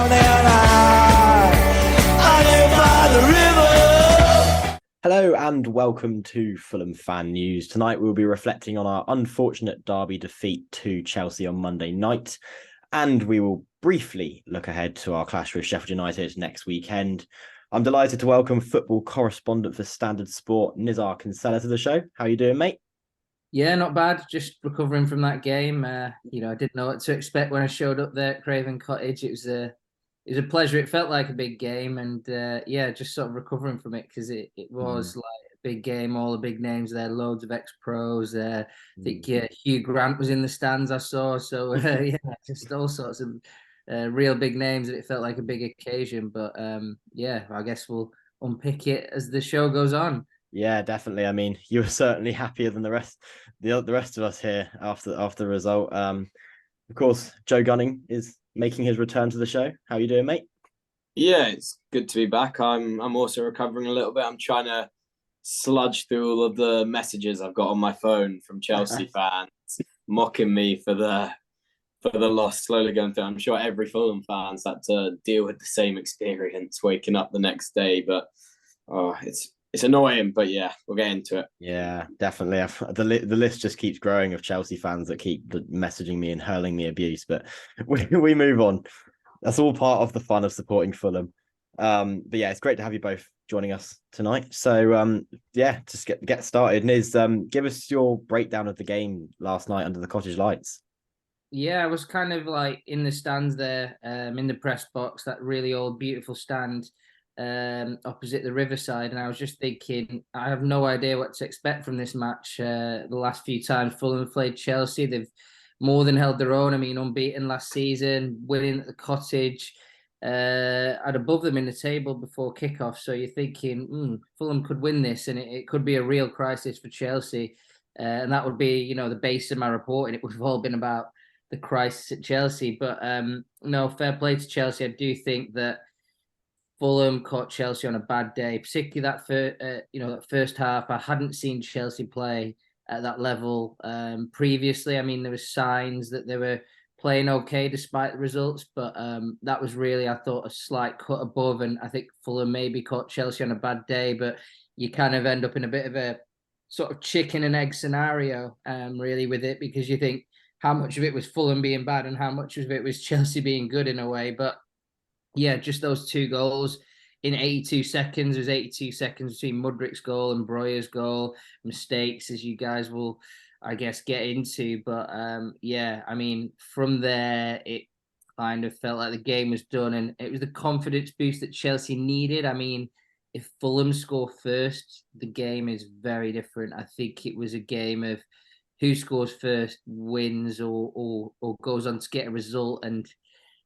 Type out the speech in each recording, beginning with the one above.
down and I live by the river. Hello and welcome to Fulham Fan News. Tonight we'll be reflecting on our unfortunate derby defeat to Chelsea on Monday night, and we will briefly look ahead to our clash with Sheffield United next weekend. I'm delighted to welcome football correspondent for Standard Sport, NIZAAR KINSELLA, to the show. How are you doing, mate? Yeah, not bad. Just recovering from that game. I didn't know what to expect when I showed up there at Craven Cottage. It was a pleasure. It felt like a big game, and just sort of recovering from it because it was like a big game. All the big names there, loads of ex-pros. I think Hugh Grant was in the stands. I saw. So just all sorts of real big names, and it felt like a big occasion. But I guess we'll unpick it as the show goes on. Yeah, definitely. I mean, you were certainly happier than the rest of us here after the result. Of course, Joe Gunning is making his return to the show. How are you doing, mate? Yeah, it's good to be back. I'm also recovering a little bit. I'm trying to sludge through all of the messages I've got on my phone from Chelsea fans mocking me for the loss. Slowly going through. I'm sure every Fulham fan's had to deal with the same experience waking up the next day. But it's annoying. But yeah, we'll get into it. Yeah, definitely. The list just keeps growing of Chelsea fans that keep messaging me and hurling me abuse. But we move on. That's all part of the fun of supporting Fulham. But yeah, it's great to have you both joining us tonight. So just get started. Niz, give us your breakdown of the game last night under the cottage lights. Yeah, I was kind of like in the stands there, in the press box, that really old, beautiful stand opposite the Riverside. And I was just thinking, I have no idea what to expect from this match. The last few times Fulham played Chelsea, they've more than held their own. I mean, unbeaten last season, winning at the cottage, at above them in the table before kickoff. So you're thinking, Fulham could win this, and it could be a real crisis for Chelsea. And that would be, the base of my reporting. It would have all been about the crisis at Chelsea. But no, fair play to Chelsea. I do think that Fulham caught Chelsea on a bad day, particularly that first half. I hadn't seen Chelsea play at that level previously. I mean, there were signs that they were playing okay despite the results, but that was really, I thought, a slight cut above. And I think Fulham maybe caught Chelsea on a bad day, but you kind of end up in a bit of a sort of chicken and egg scenario, really, with it, because you think how much of it was Fulham being bad and how much of it was Chelsea being good in a way. But yeah, just those two goals in 82 seconds. There's 82 seconds between Mudrik's goal and Breuer's goal. Mistakes, as you guys will, I guess, get into. But I mean, from there, it kind of felt like the game was done, and it was the confidence boost that Chelsea needed. I mean, if Fulham score first, the game is very different. I think it was a game of who scores first wins or goes on to get a result. And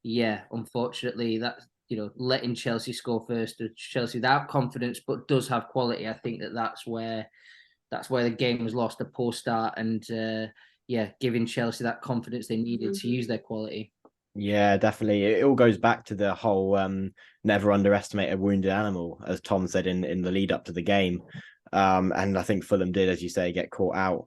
yeah, unfortunately, that letting Chelsea score first, Chelsea without confidence but does have quality. I think that's where the game was lost. A poor start, and giving Chelsea that confidence they needed to use their quality. Yeah, definitely. It all goes back to the whole never underestimate a wounded animal, as Tom said in the lead up to the game. And I think Fulham did, as you say, get caught out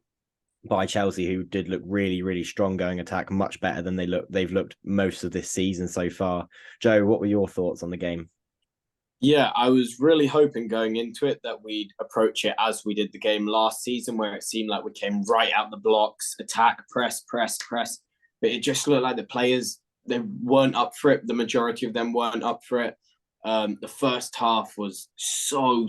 by Chelsea, who did look really, really strong going attack, much better than they've looked most of this season so far. Joe, what were your thoughts on the game? Yeah, I was really hoping going into it that we'd approach it as we did the game last season, where it seemed like we came right out the blocks, attack, press. But it just looked like the players, they weren't up for it. The majority of them weren't up for it. The first half was so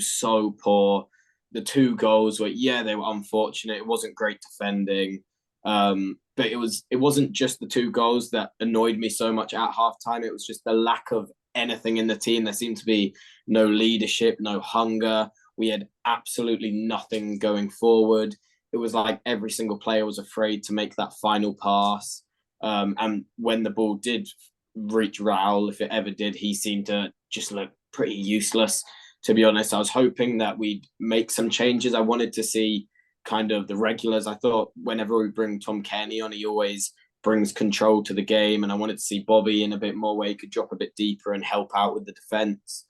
poor. The two goals were, they were unfortunate. It wasn't great defending. But it wasn't just the two goals that annoyed me so much at halftime. It was just the lack of anything in the team. There seemed to be no leadership, no hunger. We had absolutely nothing going forward. It was like every single player was afraid to make that final pass. And when the ball did reach Raul, if it ever did, he seemed to just look pretty useless. To be honest, I was hoping that we'd make some changes. I wanted to see kind of the regulars. I thought whenever we bring Tom Cairney on, he always brings control to the game. And I wanted to see Bobby in a bit more where he could drop a bit deeper and help out with the defence.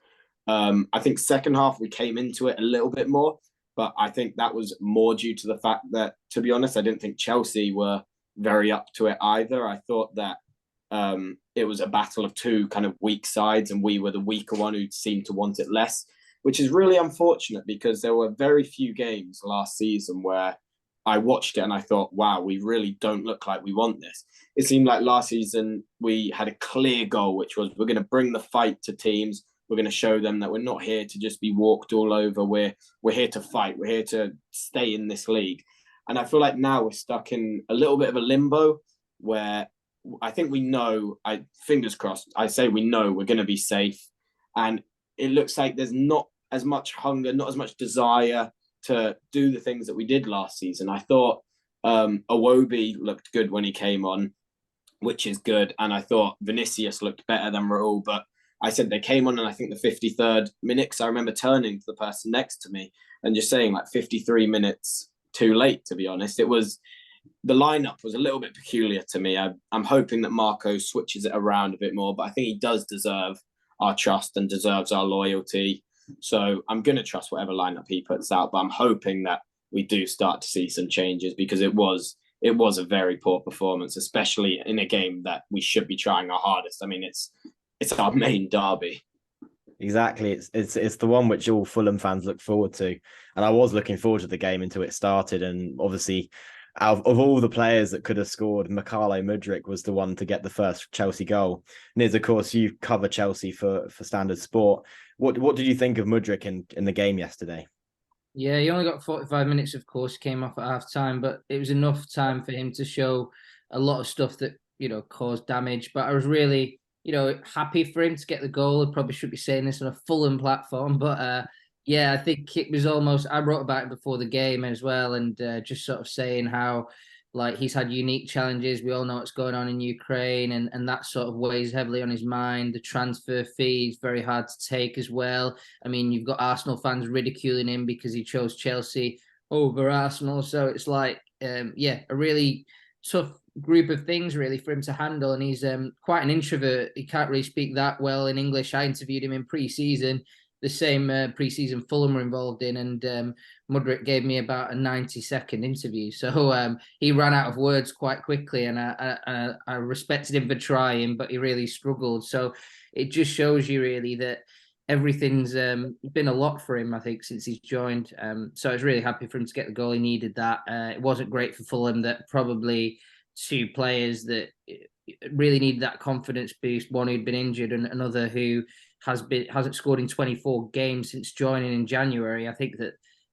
I think second half we came into it a little bit more, but I think that was more due to the fact that, to be honest, I didn't think Chelsea were very up to it either. I thought that it was a battle of two kind of weak sides, and we were the weaker one who seemed to want it less, which is really unfortunate because there were very few games last season where I watched it and I thought, wow, we really don't look like we want this. It seemed like last season we had a clear goal, which was we're going to bring the fight to teams. We're going to show them that we're not here to just be walked all over. We're here to fight. We're here to stay in this league. And I feel like now we're stuck in a little bit of a limbo where I think we know, fingers crossed, I say we know we're going to be safe. And it looks like there's not as much hunger, not as much desire to do the things that we did last season. I thought Iwobi looked good when he came on, which is good. And I thought Vinicius looked better than Raul, but I said they came on in, I think, the 53rd minute. So I remember turning to the person next to me and just saying, like, 53 minutes too late, to be honest. It was, the lineup was a little bit peculiar to me. I'm hoping that Marco switches it around a bit more, but I think he does deserve our trust and deserves our loyalty. So I'm going to trust whatever lineup he puts out, but I'm hoping that we do start to see some changes because it was a very poor performance, especially in a game that we should be trying our hardest. I mean, it's our main derby. Exactly. It's the one which all Fulham fans look forward to. And I was looking forward to the game until it started. And obviously, out of all the players that could have scored, Mykhailo Mudryk was the one to get the first Chelsea goal. Niz, of course, you cover Chelsea for Standard Sport. What did you think of Mudryk in the game yesterday? Yeah, he only got 45 minutes, of course, came off at half time, but it was enough time for him to show a lot of stuff that, caused damage. But I was really, happy for him to get the goal. I probably should be saying this on a Fulham platform, but yeah, I think it was almost, I wrote about it before the game as well, and just sort of saying how, like, he's had unique challenges. We all know what's going on in Ukraine, and that sort of weighs heavily on his mind. The transfer fee is very hard to take as well. I mean, you've got Arsenal fans ridiculing him because he chose Chelsea over Arsenal. So it's like, a really tough group of things really for him to handle. And he's quite an introvert. He can't really speak that well in English. I interviewed him in pre-season, the same pre-season Fulham were involved in, and Mudryk gave me about a 90-second interview. So he ran out of words quite quickly, and I respected him for trying, but he really struggled. So it just shows you really that everything's been a lot for him, I think, since he's joined. So I was really happy for him to get the goal. He needed that. It wasn't great for Fulham that probably two players that really needed that confidence boost, one who'd been injured and another who hasn't scored in 24 games since joining in January. I think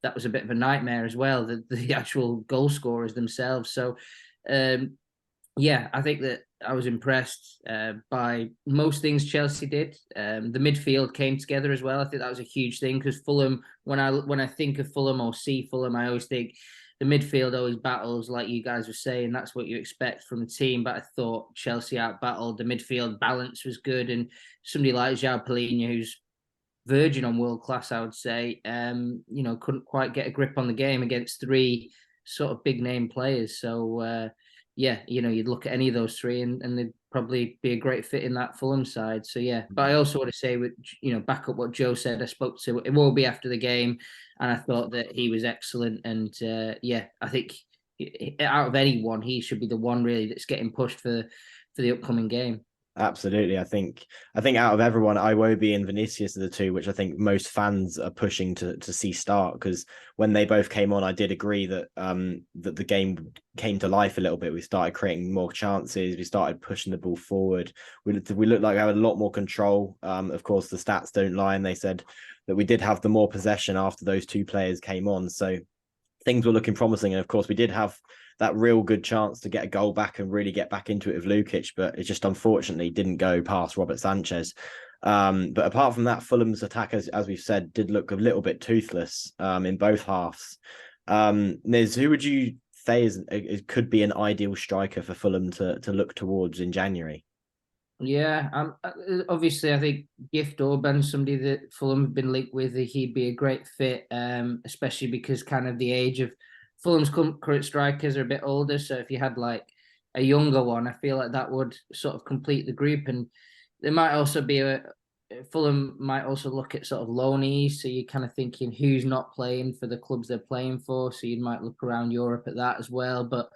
that was a bit of a nightmare as well, the actual goal scorers themselves. So I think that I was impressed by most things Chelsea did. The midfield came together as well. I think that was a huge thing because Fulham, when I think of Fulham or see Fulham, I always think the midfield always battles, like you guys were saying. That's what you expect from a team. But I thought Chelsea out-battled. The midfield balance was good. And somebody like João Palhinha, who's verging on world class, I would say, couldn't quite get a grip on the game against three sort of big name players. So, you'd look at any of those three and they'd probably be a great fit in that Fulham side. So, yeah. But I also want to say, back up what Joe said, I spoke to it will be after the game, and I thought that he was excellent. And, I think out of anyone, he should be the one really that's getting pushed for the upcoming game. Absolutely. I think out of everyone, Iwobi and Vinicius are the two which I think most fans are pushing to see start, because when they both came on, I did agree that that the game came to life a little bit. We started creating more chances. We started pushing the ball forward. We looked like we had a lot more control. Of course, the stats don't lie, and they said that we did have the more possession after those two players came on. So things were looking promising. And of course, we did have that real good chance to get a goal back and really get back into it with Lukic, but it just unfortunately didn't go past Robert Sanchez. But apart from that, Fulham's attack, as we've said, did look a little bit toothless in both halves. Niz, who would you say could be an ideal striker for Fulham to look towards in January? Yeah, obviously, I think Gift Orban, somebody that Fulham have been linked with, he'd be a great fit, especially because kind of the age of Fulham's current strikers are a bit older. So if you had like a younger one, I feel like that would sort of complete the group. And there might also be Fulham might also look at sort of loanees. So you're kind of thinking who's not playing for the clubs they're playing for. So you might look around Europe at that as well. But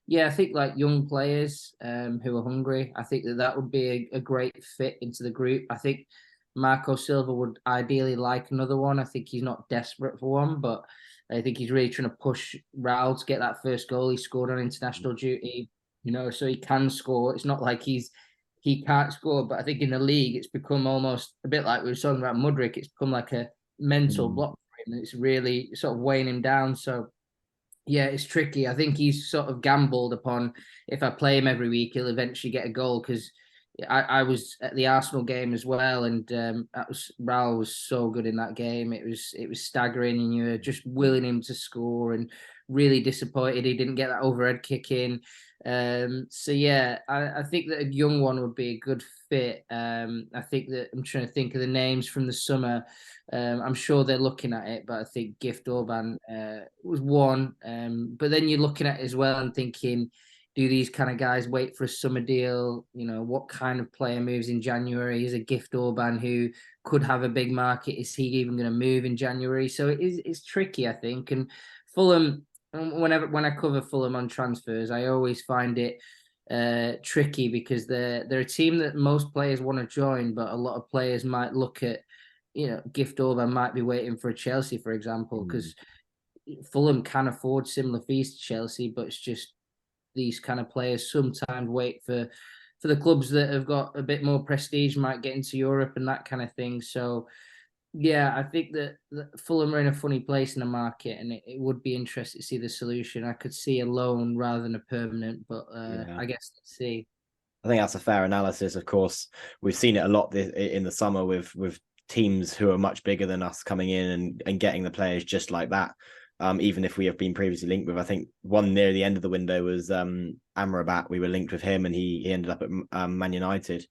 yeah, I think like young players who are hungry, I think that would be a great fit into the group. I think Marco Silva would ideally like another one. I think he's not desperate for one, but I think he's really trying to push Raul to get that first goal. He scored on international duty, so he can score. It's not like he can't score, but I think in the league it's become almost a bit like we were talking about Mudryk. It's become like a mental block for him. It's really sort of weighing him down. So yeah, it's tricky. I think he's sort of gambled upon if I play him every week, he'll eventually get a goal because I was at the Arsenal game as well, and Raul was so good in that game. It was staggering, and you were just willing him to score, and really disappointed he didn't get that overhead kick in. So yeah, I think that a young one would be a good fit. I think that I'm trying to think of the names from the summer. I'm sure they're looking at it, but I think Gift Orban was one. But then you're looking at it as well and thinking, do these kind of guys wait for a summer deal? What kind of player moves in January? Is a Gift Orban who could have a big market? Is he even going to move in January? So it's tricky, I think. And Fulham, when I cover Fulham on transfers, I always find it tricky because they're a team that most players want to join, but a lot of players might look at, Gift Orban might be waiting for a Chelsea, for example, because Fulham can afford similar fees to Chelsea, but it's just these kind of players sometimes wait for the clubs that have got a bit more prestige, might get into Europe and that kind of thing. So yeah, I think that Fulham are in a funny place in the market, and it would be interesting to see the solution. I could see a loan rather than a permanent, but I guess let's see. I think that's a fair analysis. Of course, we've seen it a lot in the summer with teams who are much bigger than us coming in and getting the players just like that. Even if we have been previously linked with, I think one near the end of the window was Amrabat. We were linked with him, and he ended up at Man United.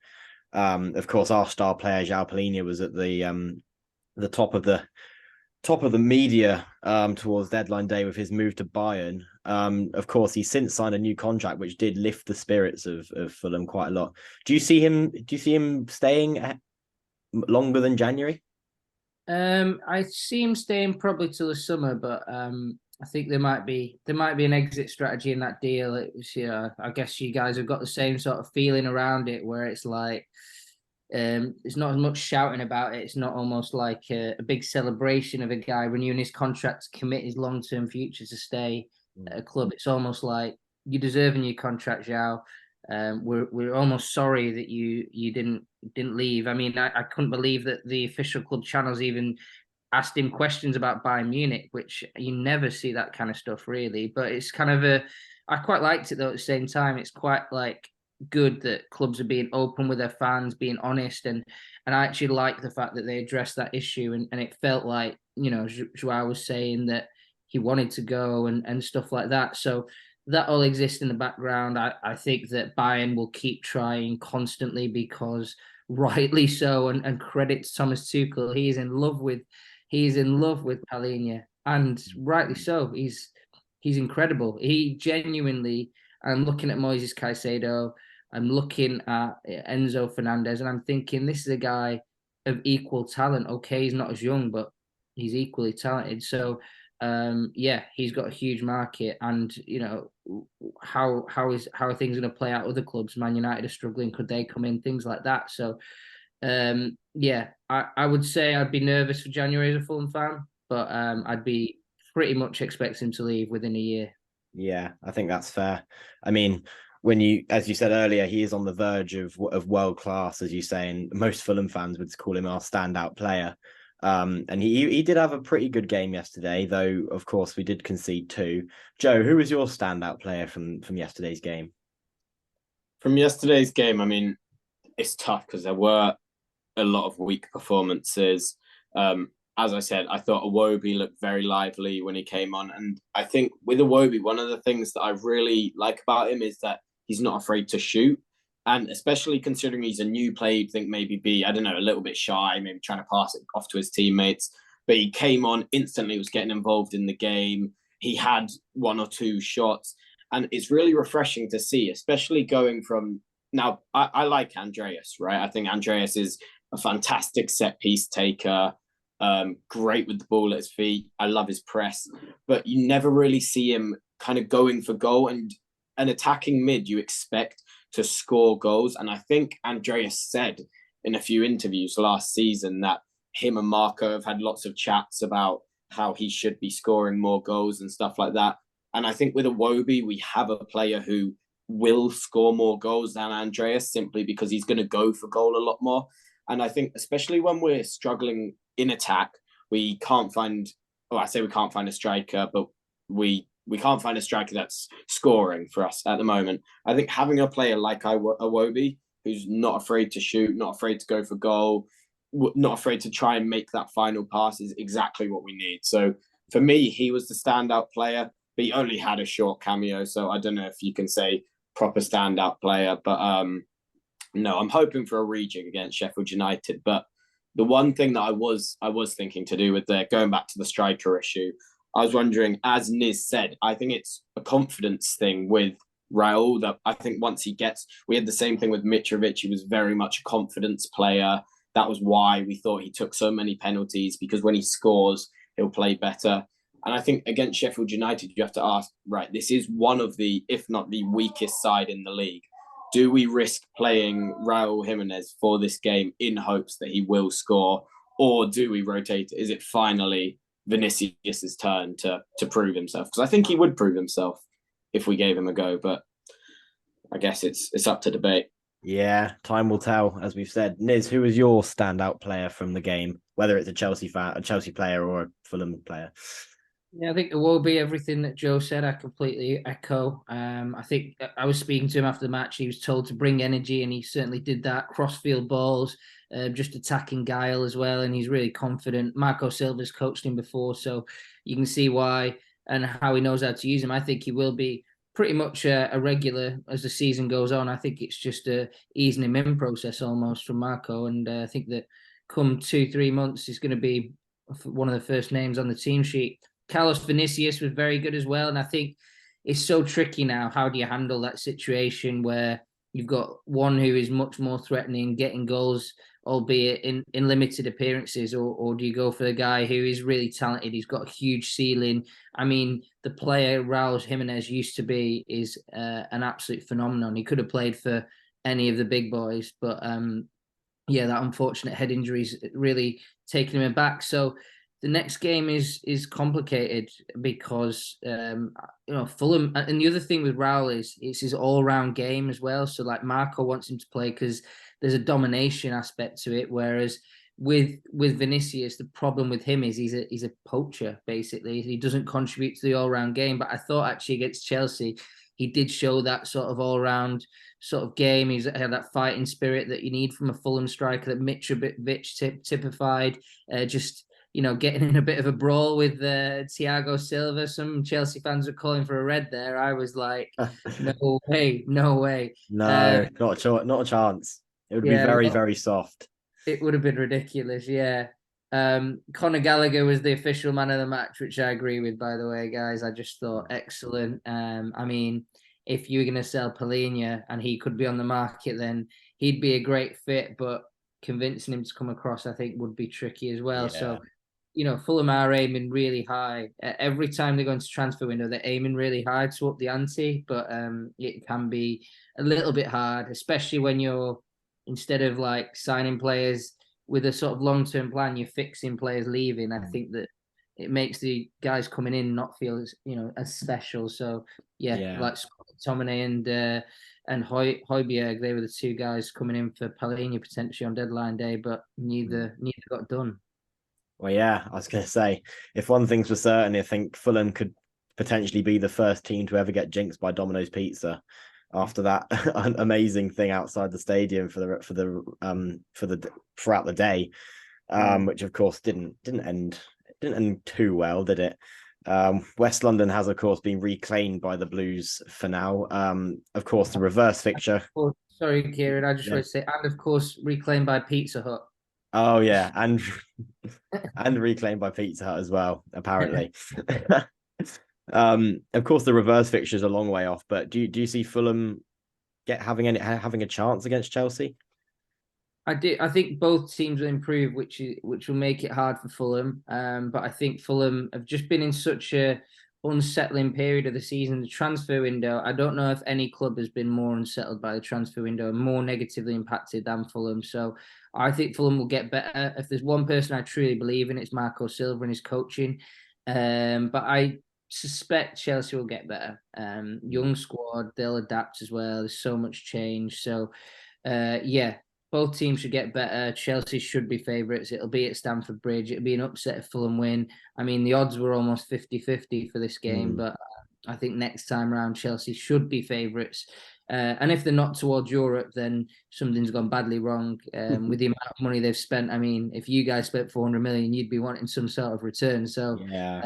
Of course, our star player João Palhinha was at the top of the media towards deadline day with his move to Bayern. Of course, he's since signed a new contract, which did lift the spirits of Fulham quite a lot. Do you see him staying longer than January? I see him staying probably till the summer, but I think there might be an exit strategy in that deal. It was, I guess you guys have got the same sort of feeling around it, where it's like it's not as much shouting about it. It's not almost like a big celebration of a guy renewing his contract to commit his long-term future to stay at a club. It's almost like you deserving your contract, João. We're almost sorry that you didn't leave. I mean, I couldn't believe that the official club channels even asked him questions about Bayern Munich, which you never see that kind of stuff really. But it's kind of I quite liked it though. At the same time, it's quite like good that clubs are being open with their fans, being honest, and I actually like the fact that they addressed that issue, and it felt like João was saying that he wanted to go and stuff like that. So that all exists in the background. I think that Bayern will keep trying constantly because rightly so, and credit to Thomas Tuchel. He is in love with Palhinha, and rightly so. He's incredible. He genuinely. I'm looking at Moises Caicedo. I'm looking at Enzo Fernandez, and I'm thinking this is a guy of equal talent. Okay, he's not as young, but he's equally talented. So he's got a huge market, and how are things going to play out? Other clubs, Man United are struggling. Could they come in? Things like that. So I would say I'd be nervous for January as a Fulham fan, but I'd be pretty much expecting him to leave within a year. Yeah, I think that's fair. I mean, as you said earlier, he is on the verge of world class, as you say, and most Fulham fans would call him our standout player. And he did have a pretty good game yesterday, though, of course, we did concede 2. Joe, who was your standout player from yesterday's game? From yesterday's game, I mean, it's tough because there were a lot of weak performances. As I said, I thought Iwobi looked very lively when he came on. And I think with Iwobi, one of the things that I really like about him is that he's not afraid to shoot. And especially considering he's a new player, you'd think maybe a little bit shy, maybe trying to pass it off to his teammates. But he came on instantly, was getting involved in the game. He had 1 or 2 shots. And it's really refreshing to see, especially going from... Now, I like Andreas, right? I think Andreas is a fantastic set-piece taker. Great with the ball at his feet. I love his press, but you never really see him kind of going for goal. And an attacking mid, you expect to score goals. And I think Andreas said in a few interviews last season that him and Marco have had lots of chats about how he should be scoring more goals and stuff like that. And I think with Iwobi, we have a player who will score more goals than Andreas simply because he's going to go for goal a lot more. And I think especially when we're struggling in attack, we can't find, I say we can't find a striker, but we can't find a striker that's scoring for us at the moment. I think having a player like Iwobi, who's not afraid to shoot, not afraid to go for goal, not afraid to try and make that final pass is exactly what we need. So for me, he was the standout player, but he only had a short cameo. So I don't know if you can say proper standout player, but no, I'm hoping for a rejig against Sheffield United. But the one thing that I was thinking to do with going back to the striker issue, I was wondering, as Niz said, I think it's a confidence thing with Raul that I think once we had the same thing with Mitrovic. He was very much a confidence player. That was why we thought he took so many penalties, because when he scores, he'll play better. And I think against Sheffield United, you have to ask, right, this is one of the, if not the weakest side in the league. Do we risk playing Raul Jimenez for this game in hopes that he will score? Or do we rotate? Is it finally Vinicius' turn to prove himself? Because I think he would prove himself if we gave him a go, but I guess it's up to debate. Yeah, time will tell, as we've said. Niz, who was your standout player from the game, whether it's a Chelsea player or a Fulham player? Yeah, I think it will be everything that Joe said. I completely echo. I think I was speaking to him after the match. He was told to bring energy, and he certainly did that. Crossfield balls, just attacking guile as well, and he's really confident. Marco Silva's coached him before, so you can see why and how he knows how to use him. I think he will be pretty much a regular as the season goes on. I think it's just a easing him in process almost from Marco, and I think that come 2-3 months, he's going to be one of the first names on the team sheet. Carlos Vinicius was very good as well. And I think it's so tricky now. How do you handle that situation where you've got one who is much more threatening, getting goals, albeit in limited appearances, or do you go for the guy who is really talented? He's got a huge ceiling. I mean, the player Raul Jimenez used to be is an absolute phenomenon. He could have played for any of the big boys, but yeah, that unfortunate head injury's really taken him aback. So the next game is complicated because Fulham, and the other thing with Raul is it's his all-round game as well. So like Marco wants him to play because there's a domination aspect to it, whereas with Vinicius, the problem with him is he's a poacher basically. He doesn't contribute to the all-round game. But I thought actually against Chelsea, he did show that sort of all-round sort of game. He's had that fighting spirit that you need from a Fulham striker that Mitrovic typified. Getting in a bit of a brawl with Thiago Silva. Some Chelsea fans are calling for a red there. I was like, no way. No, not a chance. It would be very, very soft. It would have been ridiculous, yeah. Conor Gallagher was the official man of the match, which I agree with, by the way, guys. I just thought excellent. I mean, if you were going to sell Palhinha and he could be on the market, then he'd be a great fit, but convincing him to come across, I think, would be tricky as well. Yeah. So, Fulham are aiming really high. Every time they go into transfer window, they're aiming really high to up the ante, but it can be a little bit hard, especially when you're, instead of like signing players with a sort of long-term plan, you're fixing players leaving. I think that it makes the guys coming in not feel as special. So like Tomine and Højbjerg, they were the two guys coming in for Palhinha potentially on deadline day, but neither got done. Well, yeah, I was going to say, if one thing's for certain, I think Fulham could potentially be the first team to ever get jinxed by Domino's Pizza after that amazing thing outside the stadium throughout the day, which of course didn't end too well, did it? West London has of course been reclaimed by the Blues for now. Of course, the reverse fixture. Oh, sorry, Kieran, I just want to say, and of course reclaimed by Pizza Hut. Oh yeah, and reclaimed by Pizza Hut as well, apparently. Of course, the reverse fixture is a long way off, but do you see Fulham having a chance against Chelsea? I think both teams will improve, which will make it hard for Fulham. But I think Fulham have just been in such a unsettling period of the season, the transfer window. I don't know if any club has been more unsettled by the transfer window and more negatively impacted than Fulham. So I think Fulham will get better. If there's one person I truly believe in, it's Marco Silva and his coaching. But I suspect Chelsea will get better. Young squad, they'll adapt as well. There's so much change. So yeah, both teams should get better. Chelsea should be favourites. It'll be at Stamford Bridge. It'll be an upset if Fulham win. I mean, the odds were almost 50-50 for this game, but I think next time around Chelsea should be favourites. And if they're not towards Europe, then something's gone badly wrong with the amount of money they've spent. I mean, if you guys spent 400 million, you'd be wanting some sort of return. So yeah,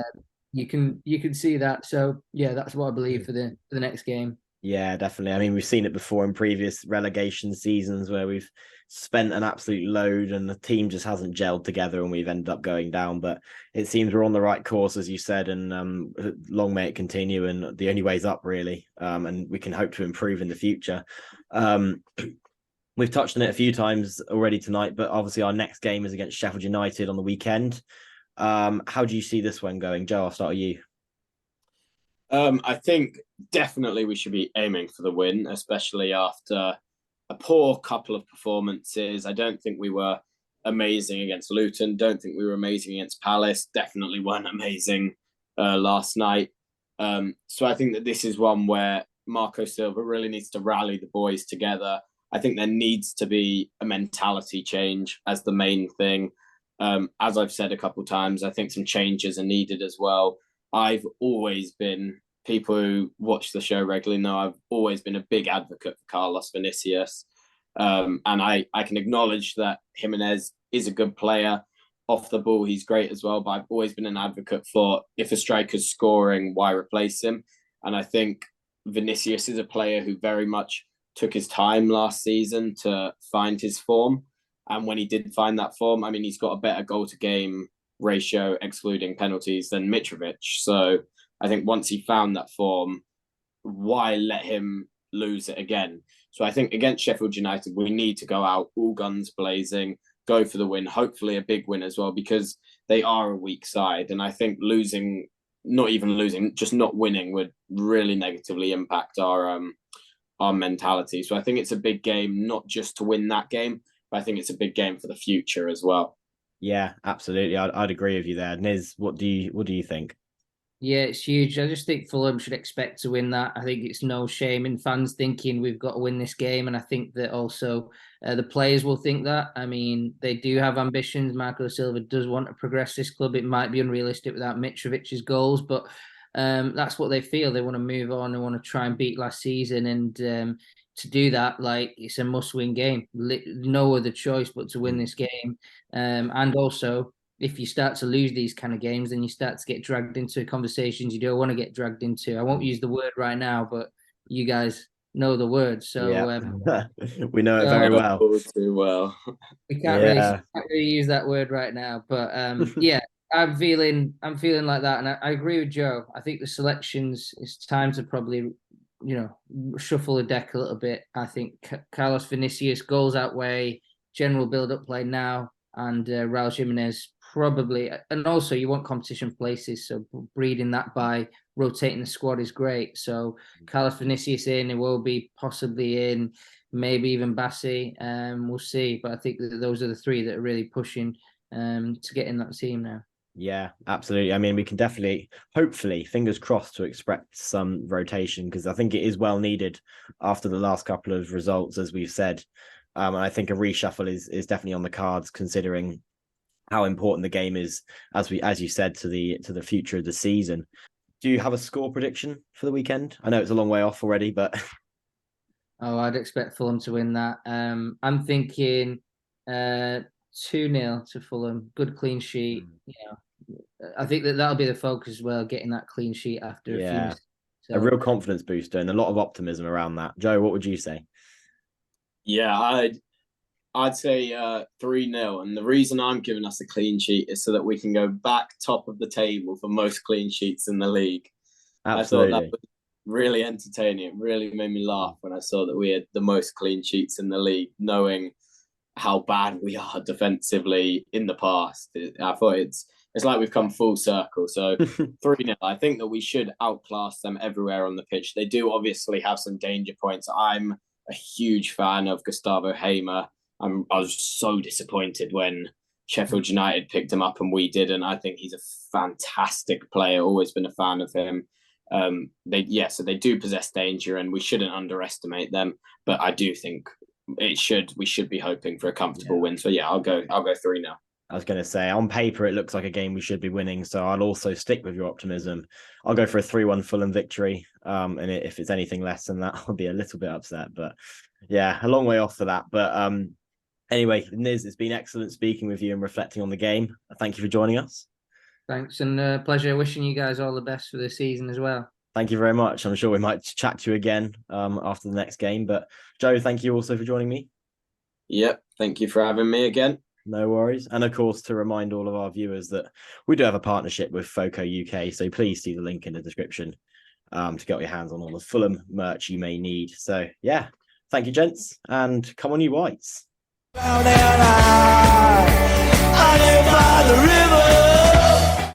you can see that. So yeah, that's what I believe for the next game. Yeah, definitely. I mean, we've seen it before in previous relegation seasons where we've spent an absolute load and the team just hasn't gelled together and we've ended up going down. But it seems we're on the right course, as you said, and long may it continue. And the only way's up, really. And we can hope to improve in the future. We've touched on it a few times already tonight, but obviously our next game is against Sheffield United on the weekend. How do you see this one going? Joe, I'll start with you. I think definitely we should be aiming for the win, especially after a poor couple of performances. I don't think we were amazing against Luton. Don't think we were amazing against Palace. Definitely weren't amazing last night. So I think that this is one where Marco Silva really needs to rally the boys together. I think there needs to be a mentality change as the main thing. As I've said a couple of times, I think some changes are needed as well. I've always been, people who watch the show regularly know I've always been a big advocate for Carlos Vinicius. And I can acknowledge that Jimenez is a good player. Off the ball, he's great as well. But I've always been an advocate for, if a striker's scoring, why replace him? And I think Vinicius is a player who very much took his time last season to find his form. And when he did find that form, I mean, he's got a better goal to game ratio excluding penalties than Mitrovic. So I think once he found that form, why let him lose it again? So I think against Sheffield United, we need to go out all guns blazing, go for the win, hopefully a big win as well, because they are a weak side. And I think losing, not even losing, just not winning would really negatively impact our mentality. So I think it's a big game, not just to win that game, but I think it's a big game for the future as well. Yeah, absolutely. I'd agree with you there. Niz, what do you think? Yeah, it's huge. I just think Fulham should expect to win that. I think it's no shame in fans thinking we've got to win this game. And I think that also the players will think that. I mean, they do have ambitions. Marco Silva does want to progress this club. It might be unrealistic without Mitrovic's goals, but that's what they feel. They want to move on. They want to try and beat last season. And to do that, like, it's a must-win game. No other choice but to win this game. And also, if you start to lose these kind of games, then you start to get dragged into conversations you don't want to get dragged into. I won't use the word right now, but you guys know the word. So yeah. We know it very well. Too well. We can't really use that word right now. But yeah, I'm feeling like that. And I agree with Joe. I think the selections, it's time to probably, shuffle the deck a little bit. I think Carlos Vinicius, goals outweigh general build-up play now, and Raul Jimenez probably. And also you want competition for places, so breeding that by rotating the squad is great. So Carlos Vinicius in, it will be possibly in, maybe even Bassi. We'll see. But I think that those are the three that are really pushing to get in that team now. Yeah, absolutely. I mean, we can definitely, hopefully, fingers crossed, to expect some rotation, because I think it is well needed after the last couple of results, as we've said. And I think a reshuffle is definitely on the cards, considering how important the game is, as you said, to the future of the season. Do you have a score prediction for the weekend? I know it's a long way off already, but oh, I'd expect Fulham to win that. I'm thinking 2-0 to Fulham. Good clean sheet. I think that'll be the focus as well, getting that clean sheet after a few. So, a real confidence booster and a lot of optimism around that. Joe, what would you say? Yeah, I'd say 3-0. And the reason I'm giving us a clean sheet is so that we can go back top of the table for most clean sheets in the league. Absolutely. I thought that was really entertaining. It really made me laugh when I saw that we had the most clean sheets in the league, knowing how bad we are defensively in the past. I thought it's it's like we've come full circle. So 3-0. I think that we should outclass them everywhere on the pitch. They do obviously have some danger points. I'm a huge fan of Gustavo Hamer. I was so disappointed when Sheffield United picked him up and we didn't. I think he's a fantastic player. Always been a fan of him. So they do possess danger, and we shouldn't underestimate them. But I do think we should be hoping for a comfortable win. So yeah, I'll go 3-0. I was going to say, on paper, it looks like a game we should be winning. So I'll also stick with your optimism. I'll go for a 3-1 Fulham victory. And if it's anything less than that, I'll be a little bit upset. But yeah, a long way off for that. But anyway, Niz, it's been excellent speaking with you and reflecting on the game. Thank you for joining us. Thanks, and pleasure. Wishing you guys all the best for the season as well. Thank you very much. I'm sure we might chat to you again after the next game. But Joe, thank you also for joining me. Yep. Thank you for having me again. No worries. And of course, to remind all of our viewers that we do have a partnership with FOCO UK. So please see the link in the description to get your hands on all the Fulham merch you may need. So yeah, thank you, gents. And come on, you Whites.